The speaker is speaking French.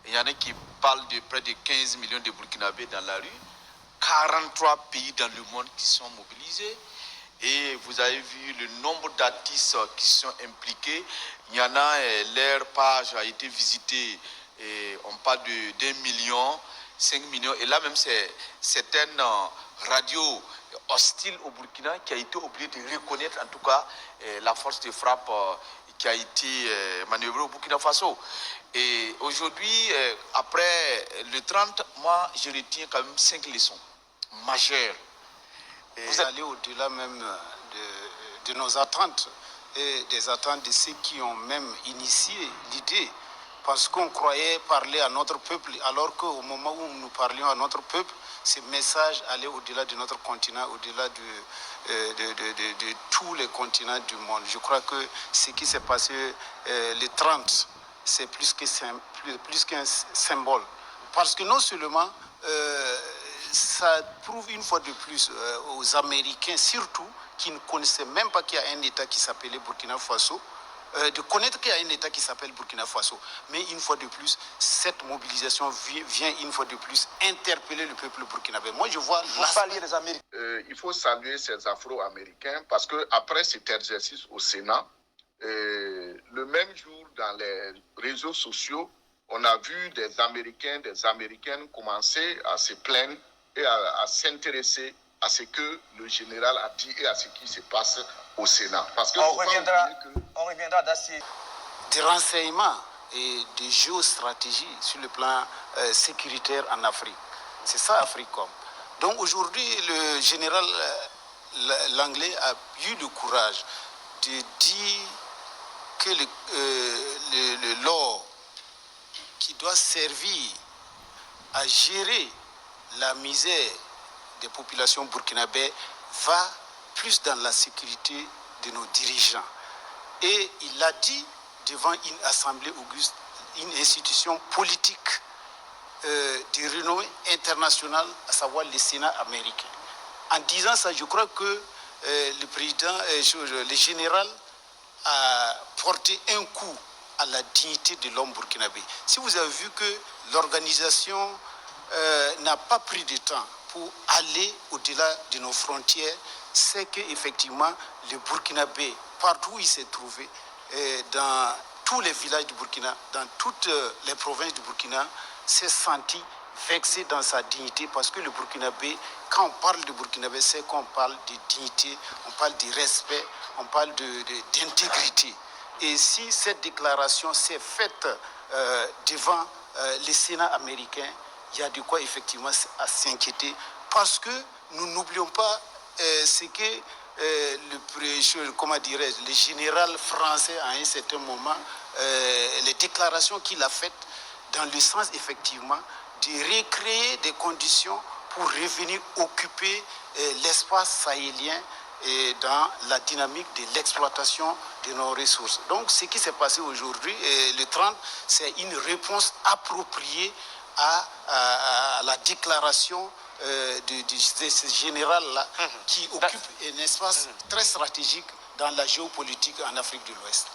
Il y en a qui parlent de près de 15 millions de Burkinabés dans la rue. 43 pays dans le monde qui sont mobilisés. Et vous avez vu le nombre d'artistes qui sont impliqués. Il y en a, leur page a été visitée, on parle d'1 million, 5 millions. Et là même, c'est certaines radios hostiles au Burkina qui a été obligée de reconnaître en tout cas la force de frappe qui a été manœuvrée au Burkina Faso. Et aujourd'hui, après le 30, moi, je retiens quand même 5 leçons majeures. Vous allez au-delà même de nos attentes et des attentes de ceux qui ont même initié l'idée. Parce qu'on croyait parler à notre peuple, alors qu'au moment où nous parlions à notre peuple, ce message allait au-delà de notre continent, au-delà de tous les continents du monde. Je crois que ce qui s'est passé le 30, c'est plus qu'un symbole. Parce que non seulement ça prouve une fois de plus aux Américains, surtout, qui ne connaissaient même pas qu'il y a un État qui s'appelait Burkina Faso, de connaître qu'il y a un État qui s'appelle Burkina Faso. Mais une fois de plus, cette mobilisation vient une fois de plus interpeller le peuple burkinabé. Moi, je vois... des Américains. Il faut saluer ces Afro-Américains parce qu'après cet exercice au Sénat, le même jour dans les réseaux sociaux, on a vu des Américains, des Américaines commencer à se plaindre et à s'intéresser à ce que le général a dit et à ce qui se passe au Sénat. Parce que on reviendra dans ces... Des renseignements et de géostratégie sur le plan sécuritaire en Afrique. C'est ça Africom. Donc aujourd'hui, le général Langlais a eu le courage de dire que l'or qui doit servir à gérer la misère des populations burkinabées va plus dans la sécurité de nos dirigeants. Et il l'a dit devant une assemblée auguste, une institution politique de renommée internationale, à savoir le Sénat américain. En disant ça, je crois que le président, le général a porté un coup à la dignité de l'homme burkinabé. Si vous avez vu que l'organisation n'a pas pris de temps pour aller au-delà de nos frontières, c'est qu'effectivement, le Burkinabé, partout où il s'est trouvé, dans tous les villages du Burkina, dans toutes les provinces du Burkina, s'est senti vexé dans sa dignité, parce que le Burkinabé, quand on parle de Burkinabé, c'est qu'on parle de dignité, on parle de respect, on parle d'intégrité. Et si cette déclaration s'est faite devant le Sénat américain, il y a de quoi effectivement à s'inquiéter, parce que nous n'oublions pas ce que le général français à un certain moment, les déclarations qu'il a faites dans le sens effectivement de recréer des conditions pour revenir occuper l'espace sahélien et dans la dynamique de l'exploitation de nos ressources. Donc ce qui s'est passé aujourd'hui, le 30, c'est une réponse appropriée à la déclaration de ce général-là qui occupe un espace très stratégique dans la géopolitique en Afrique de l'Ouest.